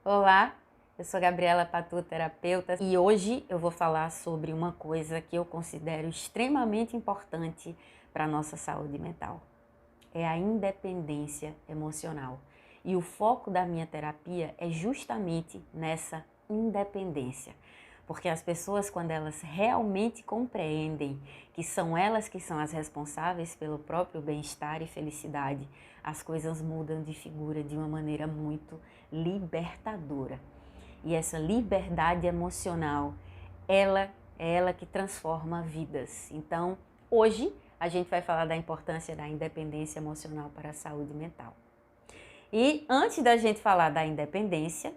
Olá, eu sou Gabriela Patu, terapeuta, e hoje eu vou falar sobre uma coisa que eu considero extremamente importante para a nossa saúde mental. É a independência emocional. E o foco da minha terapia é justamente nessa independência. Porque as pessoas, quando elas realmente compreendem que são elas que são as responsáveis pelo próprio bem-estar e felicidade, as coisas mudam de figura de uma maneira muito libertadora. E essa liberdade emocional, ela é ela que transforma vidas. Então, hoje a gente vai falar da importância da independência emocional para a saúde mental. E antes da gente falar da independência,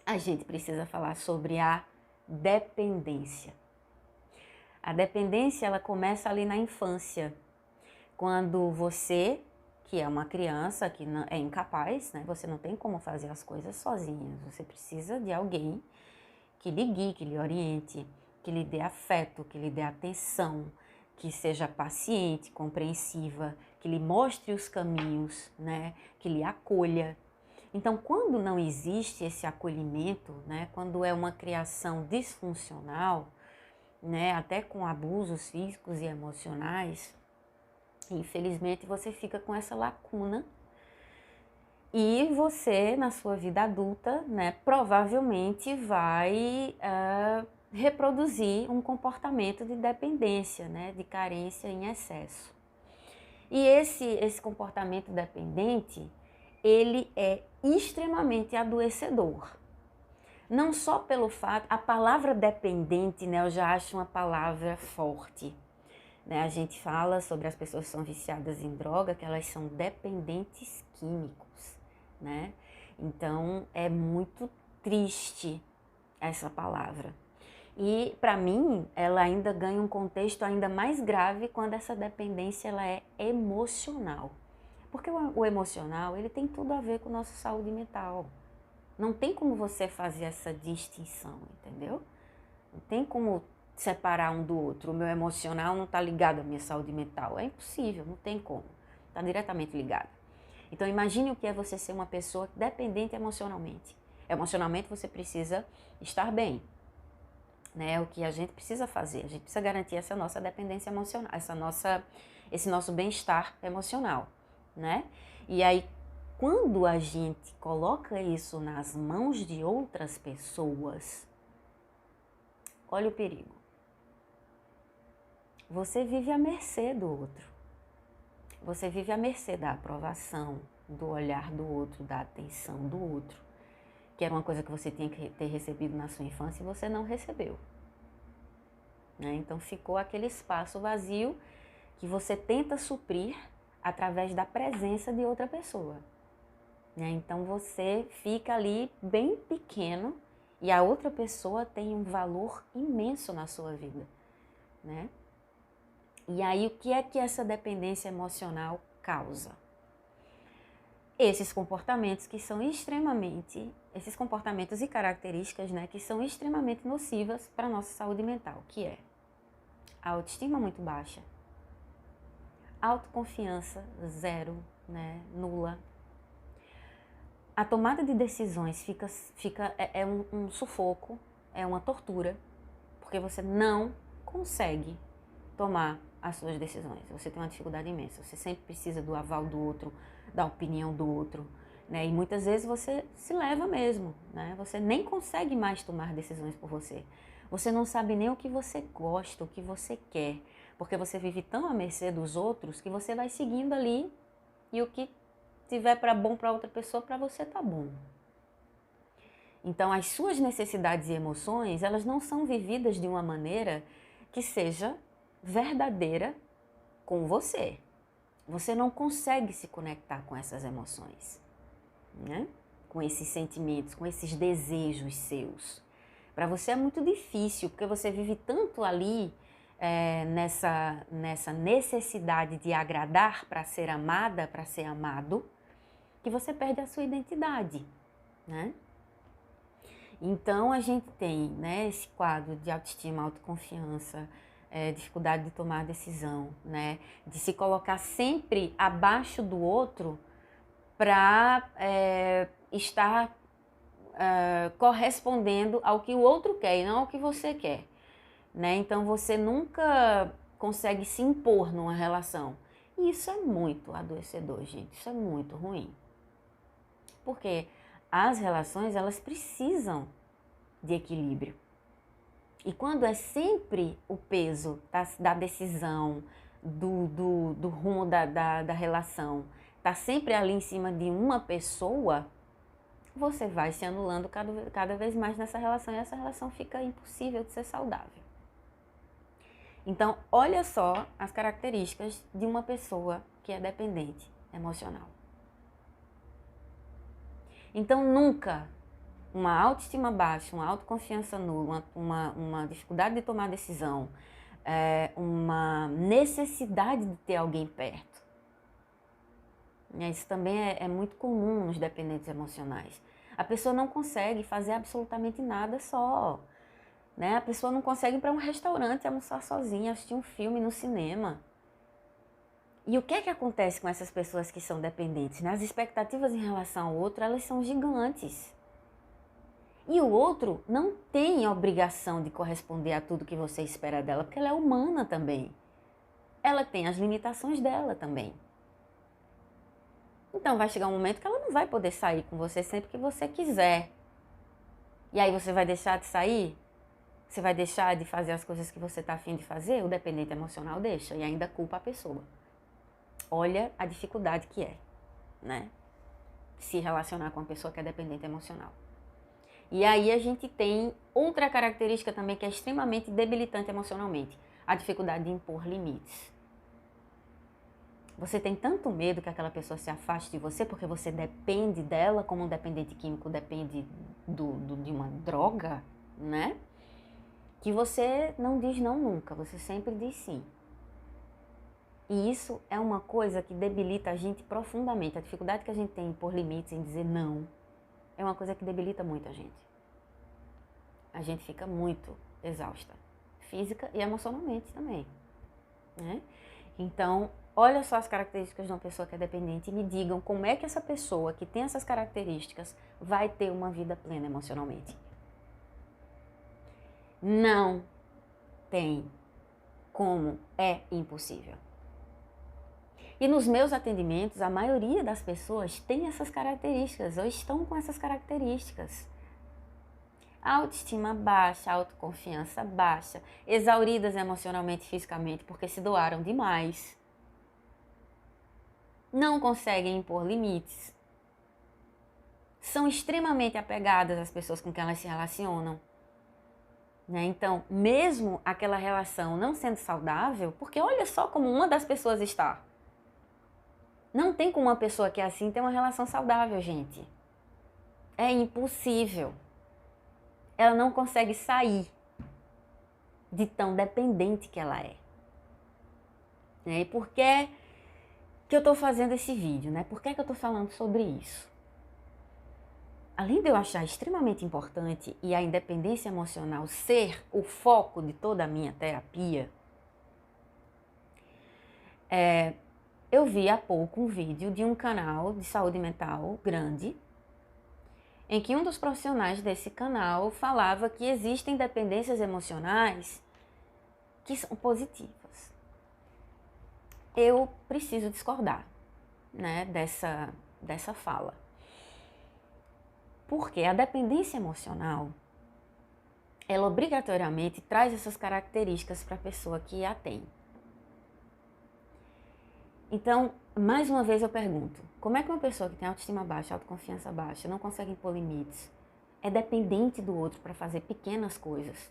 a gente precisa falar sobre a dependência. A dependência, ela começa ali na infância, quando você, que é uma criança, que é incapaz, né? Você não tem como fazer as coisas sozinha. Você precisa de alguém que lhe guie, que lhe oriente, que lhe dê afeto, que lhe dê atenção, que seja paciente, compreensiva, que lhe mostre os caminhos, né? Que lhe acolha. Então, quando não existe esse acolhimento, né? Quando é uma criação disfuncional, né? Até com abusos físicos e emocionais, infelizmente você fica com essa lacuna e você, na sua vida adulta, né, provavelmente vai reproduzir um comportamento de dependência, né, de carência em excesso. E esse comportamento dependente, ele é extremamente adoecedor. Não só pelo fato, a palavra dependente, né, eu já acho uma palavra forte. Né? A gente fala sobre as pessoas que são viciadas em droga, que elas são dependentes químicos, né? Então, é muito triste essa palavra. E, para mim, ela ainda ganha um contexto ainda mais grave quando essa dependência ela é emocional. Porque o emocional, ele tem tudo a ver com nossa saúde mental. Não tem como você fazer essa distinção, entendeu? Não tem como separar um do outro. O meu emocional não está ligado à minha saúde mental. É impossível, não tem como. Está diretamente ligado. Então imagine o que é você ser uma pessoa dependente emocionalmente. Emocionalmente você precisa estar bem. Né? O que a gente precisa fazer? A gente precisa garantir essa nossa dependência emocional, esse nosso bem-estar emocional. Né? E aí, quando a gente coloca isso nas mãos de outras pessoas, olha o perigo. Você vive à mercê do outro. Você vive à mercê da aprovação, do olhar do outro, da atenção do outro, que era uma coisa que você tinha que ter recebido na sua infância e você não recebeu. Né? Então ficou aquele espaço vazio que você tenta suprir através da presença de outra pessoa. Né? Então você fica ali bem pequeno e a outra pessoa tem um valor imenso na sua vida. Né? E aí, o que é que essa dependência emocional causa? Esses comportamentos que são esses comportamentos e características, né, que são extremamente nocivas para a nossa saúde mental, que é a autoestima muito baixa, autoconfiança zero, né, nula. A tomada de decisões é um sufoco, é uma tortura, porque você não consegue tomar as suas decisões. Você tem uma dificuldade imensa. Você sempre precisa do aval do outro, da opinião do outro, né? E muitas vezes você se leva mesmo, né? Você nem consegue mais tomar decisões por você. Você não sabe nem o que você gosta, o que você quer, porque você vive tão à mercê dos outros que você vai seguindo ali e o que tiver para bom para outra pessoa, para você tá bom. Então, as suas necessidades e emoções, elas não são vividas de uma maneira que seja verdadeira com você. Você não consegue se conectar com essas emoções, né? Com esses sentimentos, com esses desejos seus. Para você é muito difícil, porque você vive tanto ali nessa necessidade de agradar para ser amada, para ser amado, que você perde a sua identidade, né? Então a gente tem, né, esse quadro de autoestima, autoconfiança, dificuldade de tomar decisão, né, de se colocar sempre abaixo do outro para estar correspondendo ao que o outro quer e não ao que você quer, né? Então você nunca consegue se impor numa relação. E isso é muito adoecedor, gente. Isso é muito ruim. Porque as relações, elas precisam de equilíbrio. E quando é sempre o peso da decisão, do rumo da relação, tá sempre ali em cima de uma pessoa, você vai se anulando cada vez mais nessa relação e essa relação fica impossível de ser saudável. Então, olha só as características de uma pessoa que é dependente emocional. Então, nunca uma autoestima baixa, uma autoconfiança nula, uma dificuldade de tomar decisão, uma necessidade de ter alguém perto. Isso também é muito comum nos dependentes emocionais. A pessoa não consegue fazer absolutamente nada só. Né? A pessoa não consegue ir para um restaurante almoçar sozinha, assistir um filme no cinema. E o que é que acontece com essas pessoas que são dependentes? Né? As expectativas em relação ao outro, elas são gigantes. E o outro não tem obrigação de corresponder a tudo que você espera dela, porque ela é humana também. Ela tem as limitações dela também. Então vai chegar um momento que ela não vai poder sair com você sempre que você quiser. E aí você vai deixar de sair? Você vai deixar de fazer as coisas que você está afim de fazer? O dependente emocional deixa e ainda culpa a pessoa. Olha a dificuldade que é, né? Se relacionar com uma pessoa que é dependente emocional. E aí a gente tem outra característica também que é extremamente debilitante emocionalmente. A dificuldade de impor limites. Você tem tanto medo que aquela pessoa se afaste de você porque você depende dela como um dependente químico depende de uma droga, né? Que você não diz não nunca, você sempre diz sim. E isso é uma coisa que debilita a gente profundamente. A dificuldade que a gente tem em pôr limites, em dizer não, é uma coisa que debilita muito a gente. A gente fica muito exausta, física e emocionalmente também, né? Então, olha só as características de uma pessoa que é dependente e me digam como é que essa pessoa que tem essas características vai ter uma vida plena emocionalmente. Não tem como, é impossível. E nos meus atendimentos, a maioria das pessoas tem essas características ou estão com essas características. Autoestima baixa, autoconfiança baixa, exauridas emocionalmente e fisicamente porque se doaram demais. Não conseguem impor limites. São extremamente apegadas às pessoas com quem elas se relacionam. Né? Então, mesmo aquela relação não sendo saudável, porque olha só como uma das pessoas está. Não tem como uma pessoa que é assim ter uma relação saudável, gente. É impossível. Ela não consegue sair de tão dependente que ela é. E por que eu estou fazendo esse vídeo? Né? Por que eu estou falando sobre isso? Além de eu achar extremamente importante e a independência emocional ser o foco de toda a minha terapia, eu vi há pouco um vídeo de um canal de saúde mental grande, em que um dos profissionais desse canal falava que existem dependências emocionais que são positivas. Eu preciso discordar, né, dessa fala. Porque a dependência emocional, ela obrigatoriamente traz essas características para a pessoa que a tem. Então, mais uma vez eu pergunto, como é que uma pessoa que tem autoestima baixa, autoconfiança baixa, não consegue impor limites, é dependente do outro para fazer pequenas coisas,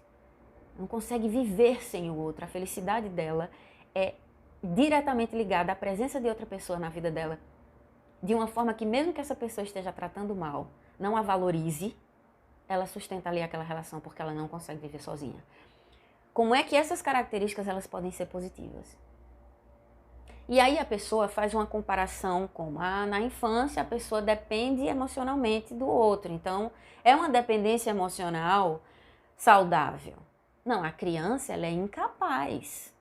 não consegue viver sem o outro, a felicidade dela é diretamente ligada à presença de outra pessoa na vida dela, de uma forma que mesmo que essa pessoa esteja tratando mal, não a valorize, ela sustenta ali aquela relação porque ela não consegue viver sozinha. Como é que essas características elas podem ser positivas? E aí a pessoa faz uma comparação com na infância a pessoa depende emocionalmente do outro. Então, é uma dependência emocional saudável. Não, a criança ela é incapaz.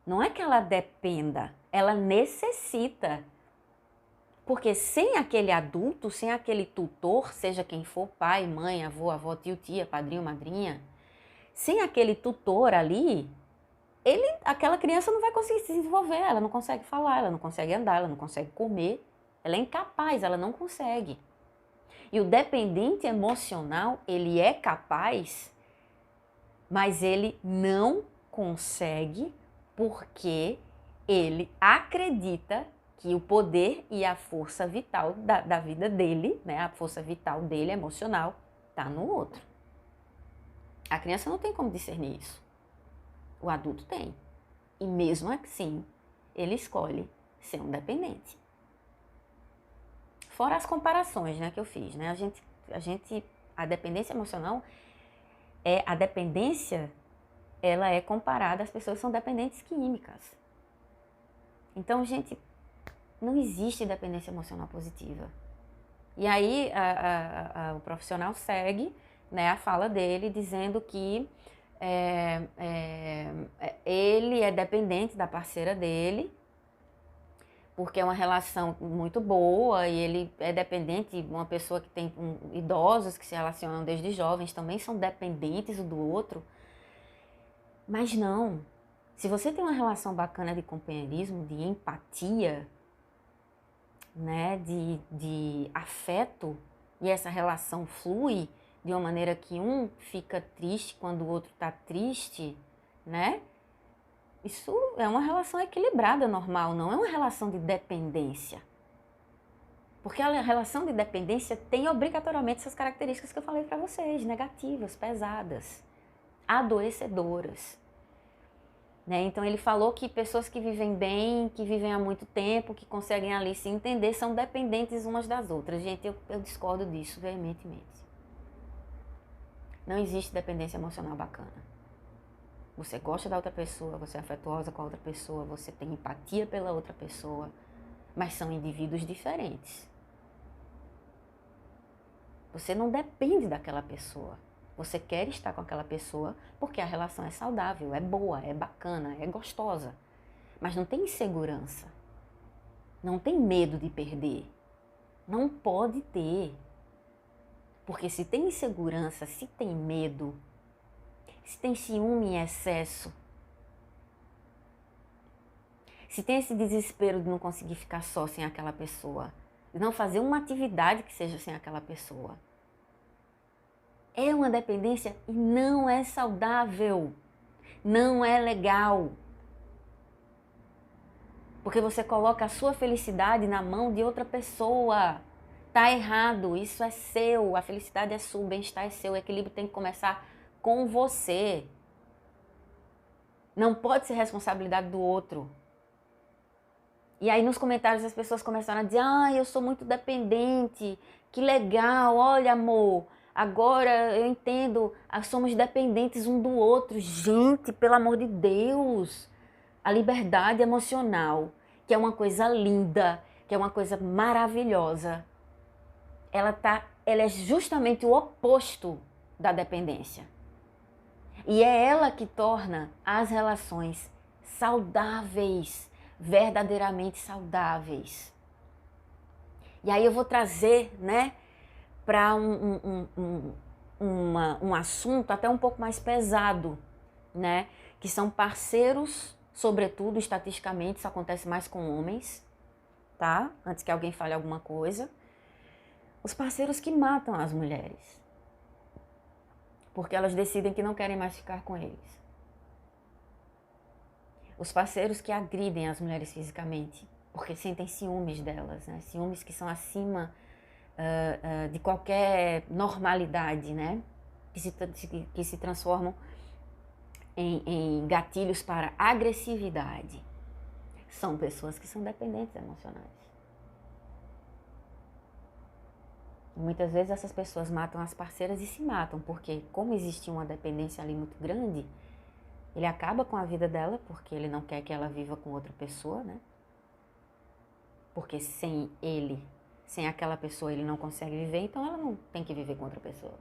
Não é que ela dependa, ela necessita. Porque sem aquele adulto, sem aquele tutor, seja quem for, pai, mãe, avô, avó, tio, tia, padrinho, madrinha, sem aquele tutor ali, aquela criança não vai conseguir se desenvolver, ela não consegue falar, ela não consegue andar, ela não consegue comer, ela é incapaz, ela não consegue. E o dependente emocional, ele é capaz, mas ele não consegue porque ele acredita que o poder e a força vital da vida dele, né, a força vital dele, emocional, está no outro. A criança não tem como discernir isso. O adulto tem. E mesmo assim, ele escolhe ser um dependente. Fora as comparações, né, que eu fiz, né? A dependência emocional a dependência, ela é comparada às pessoas que são dependentes químicas. Então, gente, não existe dependência emocional positiva. E aí o profissional segue, né, a fala dele dizendo que ele é dependente da parceira dele, porque é uma relação muito boa e ele é dependente, uma pessoa que tem idosos que se relacionam desde jovens também são dependentes um do outro. Mas não, se você tem uma relação bacana de companheirismo, de empatia, né, de afeto, e essa relação flui de uma maneira que um fica triste quando o outro está triste, né? Isso é uma relação equilibrada, normal, não é uma relação de dependência. Porque a relação de dependência tem obrigatoriamente essas características que eu falei para vocês, negativas, pesadas, adoecedoras. Né? Então ele falou que pessoas que vivem bem, que vivem há muito tempo, que conseguem ali se entender, são dependentes umas das outras. Gente, eu discordo disso veementemente. Não existe dependência emocional bacana. Você gosta da outra pessoa, você é afetuosa com a outra pessoa, você tem empatia pela outra pessoa, mas são indivíduos diferentes. Você não depende daquela pessoa. Você quer estar com aquela pessoa porque a relação é saudável, é boa, é bacana, é gostosa. Mas não tem insegurança. Não tem medo de perder. Não pode ter. Porque se tem insegurança, se tem medo, se tem ciúme em excesso, se tem esse desespero de não conseguir ficar só sem aquela pessoa, de não fazer uma atividade que seja sem aquela pessoa, é uma dependência e não é saudável, não é legal. Porque você coloca a sua felicidade na mão de outra pessoa. Tá errado, isso é seu, a felicidade é sua, o bem-estar é seu, o equilíbrio tem que começar com você. Não pode ser responsabilidade do outro. E aí nos comentários as pessoas começaram a dizer: eu sou muito dependente, que legal, olha amor, agora eu entendo, somos dependentes um do outro. Gente, pelo amor de Deus, a liberdade emocional, que é uma coisa linda, que é uma coisa maravilhosa, ela é justamente o oposto da dependência. E é ela que torna as relações saudáveis, verdadeiramente saudáveis. E aí eu vou trazer, né, para um assunto até um pouco mais pesado, né, que são parceiros, sobretudo, estatisticamente, isso acontece mais com homens, tá? Antes que alguém fale alguma coisa. Os parceiros que matam as mulheres, porque elas decidem que não querem mais ficar com eles. Os parceiros que agridem as mulheres fisicamente, porque sentem ciúmes delas, né? Ciúmes que são acima de qualquer normalidade, né? Que se transformam em gatilhos para agressividade. São pessoas que são dependentes emocionais. Muitas vezes essas pessoas matam as parceiras e se matam, porque como existe uma dependência ali muito grande, ele acaba com a vida dela, porque ele não quer que ela viva com outra pessoa, né? Porque sem ele, sem aquela pessoa, ele não consegue viver, então ela não tem que viver com outra pessoa.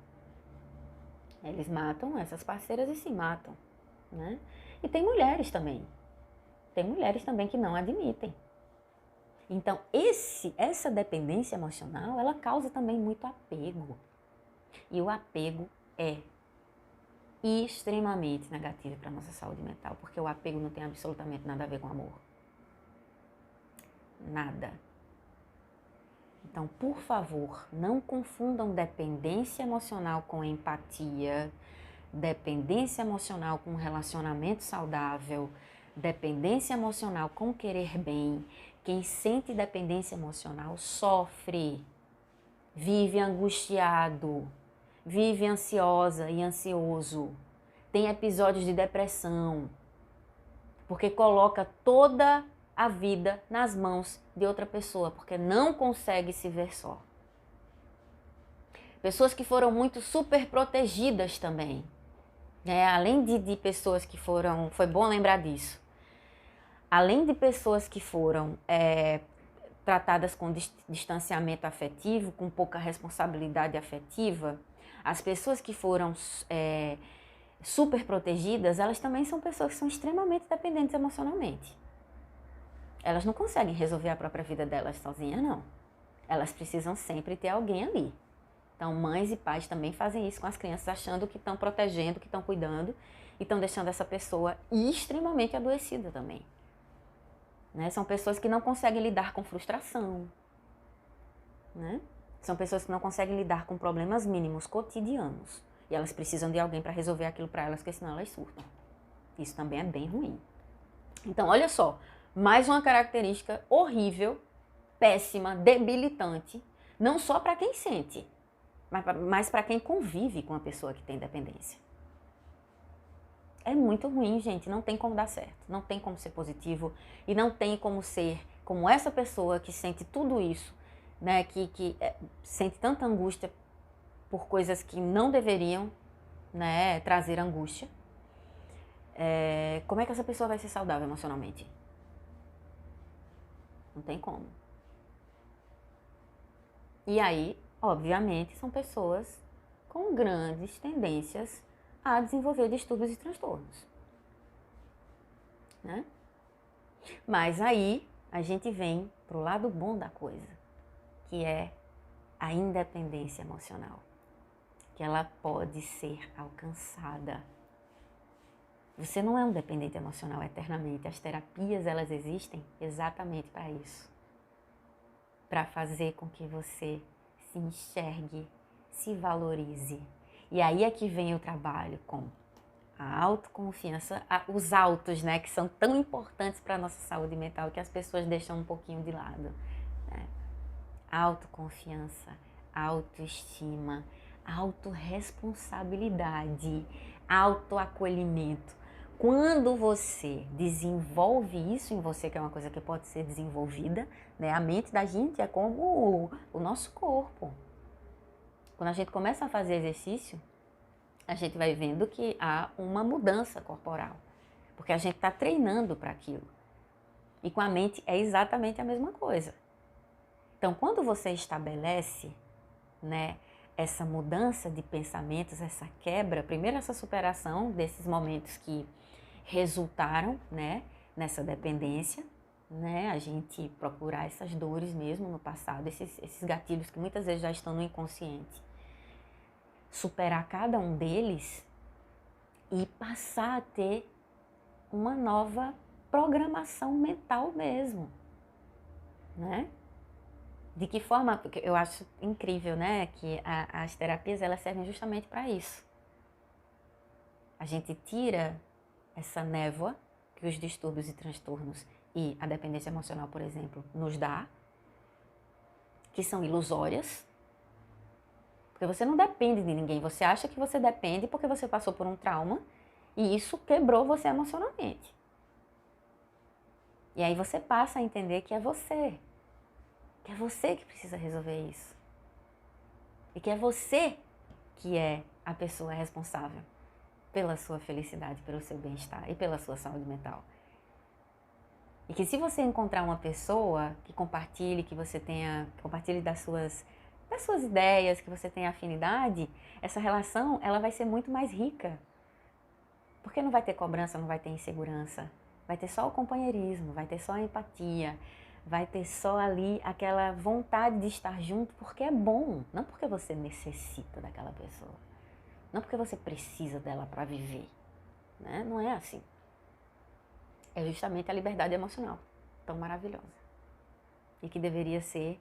Eles matam essas parceiras e se matam, né? E tem mulheres também. Tem mulheres também que não admitem. Então, essa dependência emocional, ela causa também muito apego. E o apego é extremamente negativo para a nossa saúde mental, porque o apego não tem absolutamente nada a ver com amor. Nada. Então, por favor, não confundam dependência emocional com empatia, dependência emocional com relacionamento saudável, dependência emocional com querer bem. Quem sente dependência emocional sofre, vive angustiado, vive ansiosa e ansioso, tem episódios de depressão, porque coloca toda a vida nas mãos de outra pessoa, porque não consegue se ver só. Pessoas que foram muito super protegidas também, além de pessoas que foram, foi bom lembrar disso, além de pessoas que foram tratadas com distanciamento afetivo, com pouca responsabilidade afetiva, as pessoas que foram super protegidas, elas também são pessoas que são extremamente dependentes emocionalmente. Elas não conseguem resolver a própria vida delas sozinhas, não. Elas precisam sempre ter alguém ali. Então, mães e pais também fazem isso com as crianças, achando que estão protegendo, que estão cuidando, e estão deixando essa pessoa extremamente adoecida também. São pessoas que não conseguem lidar com frustração. São pessoas que não conseguem lidar com problemas mínimos cotidianos. E elas precisam de alguém para resolver aquilo para elas, porque senão elas surtam. Isso também é bem ruim. Então, olha só, mais uma característica horrível, péssima, debilitante, não só para quem sente, mas para quem convive com a pessoa que tem dependência. É muito ruim, gente, não tem como dar certo, não tem como ser positivo e não tem como ser como essa pessoa que sente tudo isso, que sente tanta angústia por coisas que não deveriam, trazer angústia. Como é que essa pessoa vai ser saudável emocionalmente? Não tem como. E aí, obviamente, são pessoas com grandes tendências a desenvolver distúrbios e transtornos. Mas aí a gente vem pro lado bom da coisa, que é a independência emocional, que ela pode ser alcançada. Você não é um dependente emocional eternamente. As terapias, elas existem exatamente para isso. Para fazer com que você se enxergue, se valorize. E aí é que vem o trabalho com a autoconfiança, os autos, que são tão importantes para a nossa saúde mental, que as pessoas deixam um pouquinho de lado. Autoconfiança, autoestima, autorresponsabilidade, autoacolhimento. Quando você desenvolve isso em você, que é uma coisa que pode ser desenvolvida, a mente da gente é como o nosso corpo. Quando a gente começa a fazer exercício, a gente vai vendo que há uma mudança corporal, porque a gente está treinando para aquilo. E com a mente é exatamente a mesma coisa. Então, quando você estabelece, essa mudança de pensamentos, essa quebra, primeiro essa superação desses momentos que resultaram, nessa dependência, a gente procurar essas dores mesmo no passado, esses gatilhos que muitas vezes já estão no inconsciente. Superar cada um deles e passar a ter uma nova programação mental mesmo, De que forma? Porque eu acho incrível, que as terapias, elas servem justamente para isso. A gente tira essa névoa que os distúrbios e transtornos e a dependência emocional, por exemplo, nos dá, que são ilusórias, porque você não depende de ninguém, você acha que você depende porque você passou por um trauma e isso quebrou você emocionalmente. E aí você passa a entender que é você que precisa resolver isso. E que é você que é a pessoa responsável pela sua felicidade, pelo seu bem-estar e pela sua saúde mental. E que se você encontrar uma pessoa que compartilhe, compartilhe das suas ideias, que você tenha afinidade, essa relação, ela vai ser muito mais rica. Porque não vai ter cobrança, não vai ter insegurança. Vai ter só o companheirismo, vai ter só a empatia, vai ter só ali aquela vontade de estar junto porque é bom, não porque você necessita daquela pessoa, não porque você precisa dela para viver, né? Não é assim. É justamente a liberdade emocional, tão maravilhosa, e que deveria ser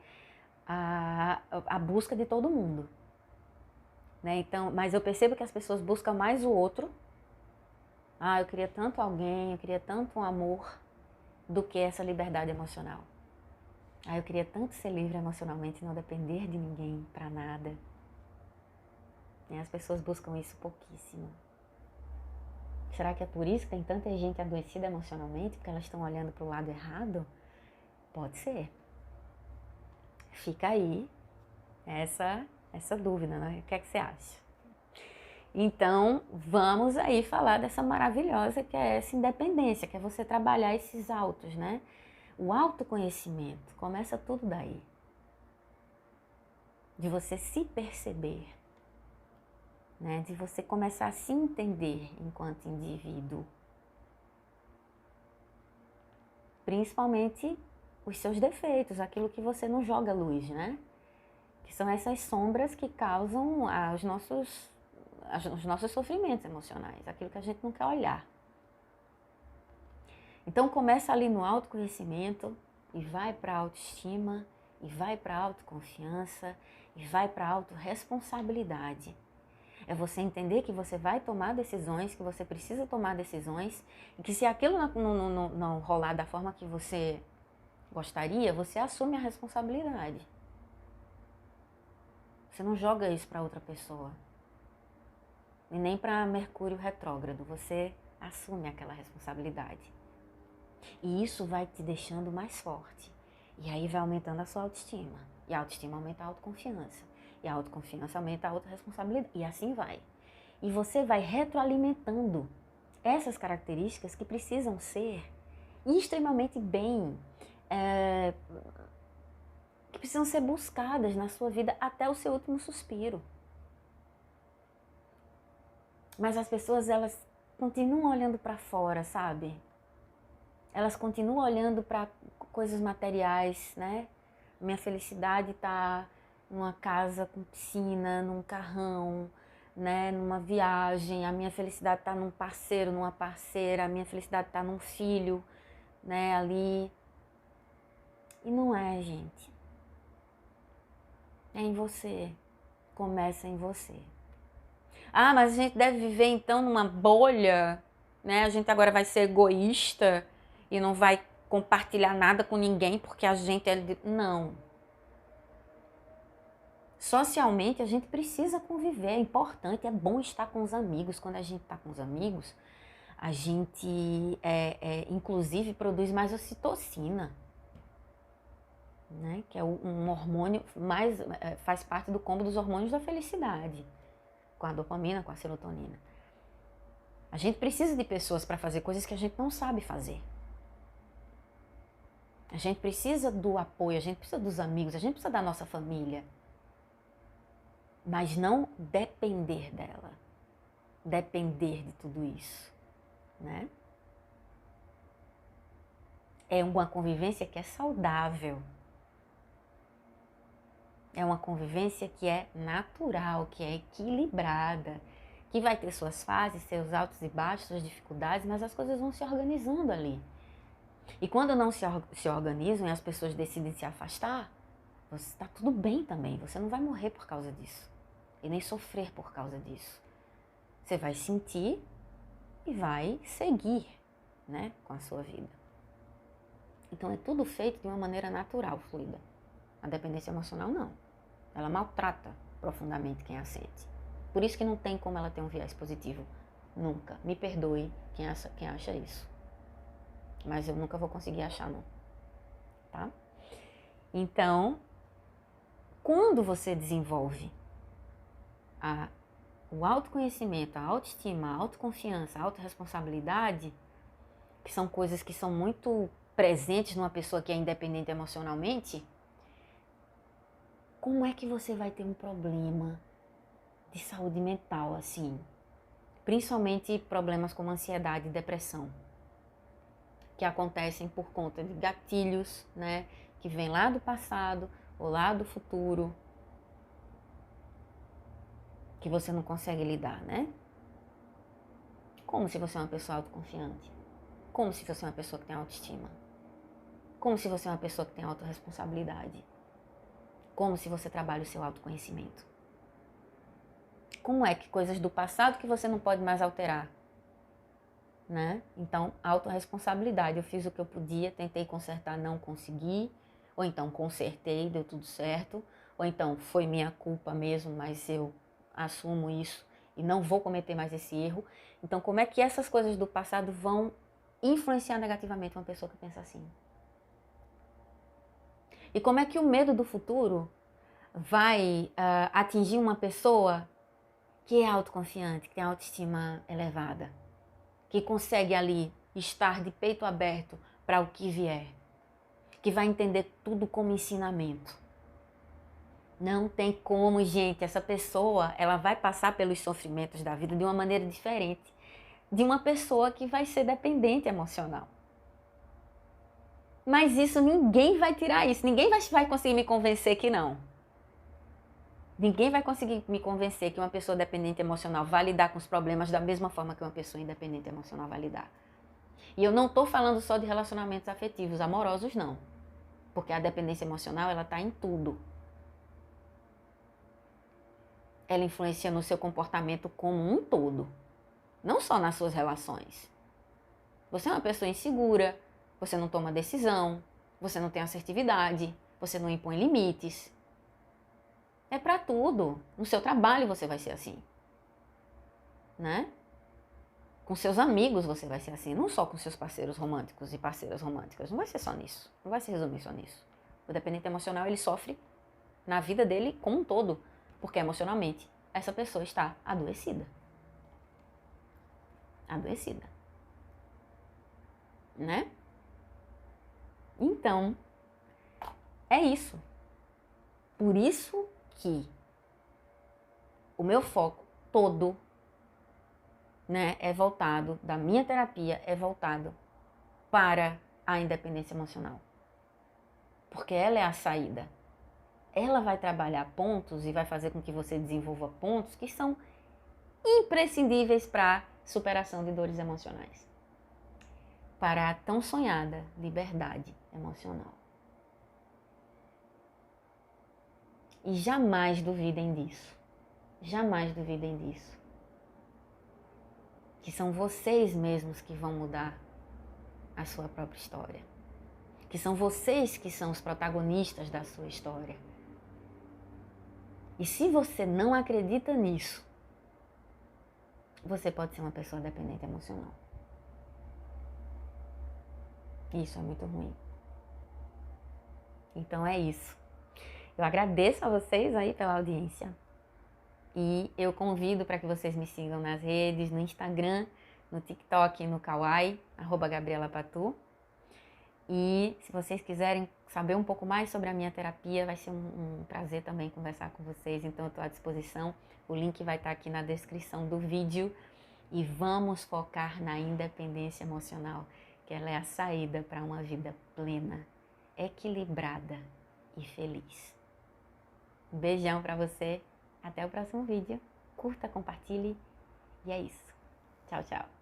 a busca de todo mundo, né? Então, mas eu percebo que as pessoas buscam mais o outro. Ah, eu queria tanto alguém, eu queria tanto um amor, do que essa liberdade emocional. Ah, eu queria tanto ser livre emocionalmente e não depender de ninguém para nada. E as pessoas buscam isso pouquíssimo. Será que é por isso que tem tanta gente adoecida emocionalmente? Porque elas estão olhando para o lado errado? Pode ser. Fica aí essa dúvida, né? O que é que você acha? Então, vamos aí falar dessa maravilhosa que é essa independência, que é você trabalhar esses autos, né? O autoconhecimento, começa tudo daí. De você se perceber, né? De você começar a se entender enquanto indivíduo. Principalmente os seus defeitos, aquilo que você não joga luz, né? Que são essas sombras que causam os nossos sofrimentos emocionais, aquilo que a gente não quer olhar. Então começa ali no autoconhecimento e vai para a autoestima, e vai para a autoconfiança, e vai para a autorresponsabilidade. É você entender que você vai tomar decisões, que você precisa tomar decisões, e que se aquilo não rolar da forma que você gostaria, você assume a responsabilidade. Você não joga isso para outra pessoa. E nem para Mercúrio retrógrado, você assume aquela responsabilidade. E isso vai te deixando mais forte. E aí vai aumentando a sua autoestima. E a autoestima aumenta a autoconfiança. E a autoconfiança aumenta a autorresponsabilidade. E assim vai. E você vai retroalimentando essas características que precisam ser extremamente bem, que precisam ser buscadas na sua vida até o seu último suspiro. Mas as pessoas, elas continuam olhando para fora, sabe? Elas continuam olhando para coisas materiais, né? Minha felicidade está numa casa com piscina, num carrão, né? Numa viagem. A minha felicidade está num parceiro, numa parceira. A minha felicidade está num filho, né? Ali. E não é, gente. É em você. Começa em você. Ah, mas a gente deve viver então numa bolha, né? A gente agora vai ser egoísta e não vai compartilhar nada com ninguém porque a gente é... Não. Socialmente a gente precisa conviver, é importante, é bom estar com os amigos. Quando a gente está com os amigos, a gente inclusive produz mais ocitocina, né? Que é um hormônio, faz parte do combo dos hormônios da felicidade, com a dopamina, com a serotonina. A gente precisa de pessoas para fazer coisas que a gente não sabe fazer. A gente precisa do apoio, a gente precisa dos amigos, a gente precisa da nossa família. Mas não depender dela. Depender de tudo isso, né? É uma convivência que é saudável. É uma convivência que é natural, que é equilibrada, que vai ter suas fases, seus altos e baixos, suas dificuldades, mas as coisas vão se organizando ali. E quando não se organizam e as pessoas decidem se afastar, está tudo bem também, você não vai morrer por causa disso. E nem sofrer por causa disso. Você vai sentir e vai seguir, né, com a sua vida. Então é tudo feito de uma maneira natural, fluida. A dependência emocional não. Ela maltrata profundamente quem a sente. Por isso que não tem como ela ter um viés positivo. Nunca. Me perdoe quem acha isso. Mas eu nunca vou conseguir achar, não. Tá? Então, quando você desenvolve o autoconhecimento, a autoestima, a autoconfiança, a autorresponsabilidade, que são coisas que são muito presentes numa pessoa que é independente emocionalmente, como é que você vai ter um problema de saúde mental assim? Principalmente problemas como ansiedade e depressão. que acontecem por conta de gatilhos, né, que vêm lá do passado ou lá do futuro, que você não consegue lidar, né? Como se você é uma pessoa autoconfiante. Como se você é uma pessoa que tem autoestima. Como se você é uma pessoa que tem autorresponsabilidade. Como se você trabalha o seu autoconhecimento. Como é que coisas do passado que você não pode mais alterar, né? Então, autorresponsabilidade. Eu fiz o que eu podia, tentei consertar, não consegui. Ou então consertei, deu tudo certo. Ou então foi minha culpa mesmo, mas eu assumo isso e não vou cometer mais esse erro. Então, como é que essas coisas do passado vão influenciar negativamente uma pessoa que pensa assim? E como é que o medo do futuro vai atingir uma pessoa que é autoconfiante, que tem autoestima elevada, que consegue ali estar de peito aberto para o que vier, que vai entender tudo como ensinamento? Não tem como, gente, essa pessoa, ela vai passar pelos sofrimentos da vida de uma maneira diferente de uma pessoa que vai ser dependente emocional. Mas isso, ninguém vai tirar isso, ninguém vai conseguir me convencer que não. Ninguém vai conseguir me convencer que uma pessoa dependente emocional vai lidar com os problemas da mesma forma que uma pessoa independente emocional vai lidar. E eu não estou falando só de relacionamentos afetivos, amorosos não. Porque a dependência emocional, ela está em tudo. Ela influencia no seu comportamento como um todo, não só nas suas relações. Você é uma pessoa insegura, você não toma decisão, você não tem assertividade, você não impõe limites. É para tudo. No seu trabalho você vai ser assim, né? Com seus amigos você vai ser assim, não só com seus parceiros românticos e parceiras românticas. Não vai ser só nisso, não vai se resumir só nisso. O dependente emocional, ele sofre na vida dele como um todo, porque emocionalmente essa pessoa está adoecida. Adoecida. Né? Então, é isso. Por isso que o meu foco todo, né, é voltado, da minha terapia, é voltado para a independência emocional. Porque ela é a saída. Ela vai trabalhar pontos e vai fazer com que você desenvolva pontos que são imprescindíveis para a superação de dores emocionais. Para a tão sonhada liberdade emocional. E jamais duvidem disso. Jamais duvidem disso. Que são vocês mesmos que vão mudar a sua própria história. Que são vocês que são os protagonistas da sua história. E se você não acredita nisso, você pode ser uma pessoa dependente emocional. Isso é muito ruim. Então é isso. Eu agradeço a vocês aí pela audiência. E eu convido para que vocês me sigam nas redes, no Instagram, no TikTok, no Kawaii, @GabrielaPatu. E se vocês quiserem saber um pouco mais sobre a minha terapia, vai ser um prazer também conversar com vocês. Então eu estou à disposição. O link vai estar aqui na descrição do vídeo. E vamos focar na independência emocional, que ela é a saída para uma vida plena, equilibrada e feliz. Um beijão para você. Até o próximo vídeo. Curta, compartilhe. E é isso. Tchau, tchau.